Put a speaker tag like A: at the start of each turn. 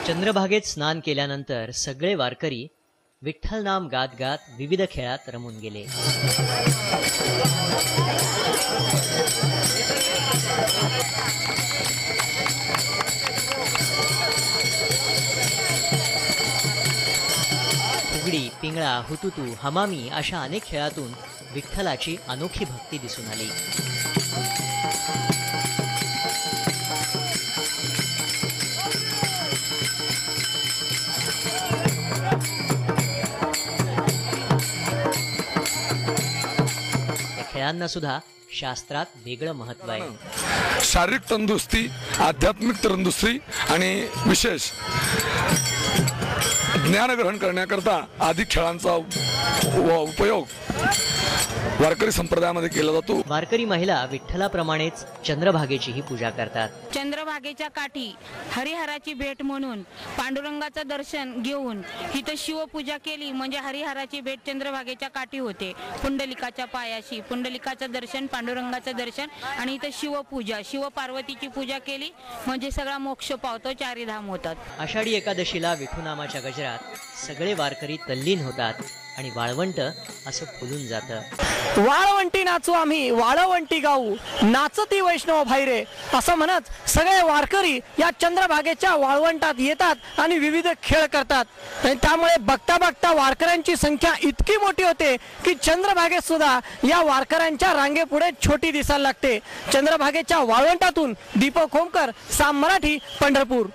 A: चंद्रभागेत स्नान केल्यानंतर सगळे वारकरी विठ्ठल नाम गात गात विविध खेळात रमून गेले. फुगडी, पिंगळा, हुतुतू, हमामी अशा अनेक खेळातून विठ्ठलाची अनोखी भक्ती दिसून आली. खेळांना सुद्धा शास्त्रात वेगळं महत्व आहे.
B: शारीरिक तंदुरुस्ती, आध्यात्मिक तंदुरुस्ती आणि विशेष ज्ञान ग्रहण करण्याकरता आदी खेळांचा उपयोग वारकरी संप्रदायामध्ये केला जातो.
A: वारकरी महिला विठ्ठलाप्रमाणेच चंद्रभागेचीही पूजा करतात.
C: चंद्रभागेच्या काठी हरिहराची भेट म्हणून पांडुरंगाचं दर्शन घेऊन इथं शिवपूजा केली म्हणजे हरिहराची भेट चंद्रभागेच्या काठी होते. पुंडलिकाच्या पायाशी पुंडलिकाचं दर्शन, पांडुरंगाचं दर्शन आणि इथं शिवपूजा, शिव पार्वतीची पूजा केली म्हणजे सगळा मोक्ष पावतो, चारीधाम होतात.
A: आषाढी एकादशीला विठुनामाच्या गजरात सगळे वारकरी तल्लीन होतात आणि वाळवंट असं फुलून जातं.
D: वाळवंटी नाचू आम्ही, वाळवंटी गाऊ, नाचती वैष्णव भाईरे असं म्हणत सगळे वारकरी या चंद्रभागेच्या वाळवंटात येतात आणि विविध खेळ करतात. त्यामुळे बघता बघता वारकऱ्यांची संख्या इतकी मोठी होते की चंद्रभागेत सुद्धा या वारकऱ्यांच्या रांगेपुढे छोटी दिसायला लागते. चंद्रभागेच्या वाळवंटातून दीपक खोमकर, साम मराठी, पंढरपूर.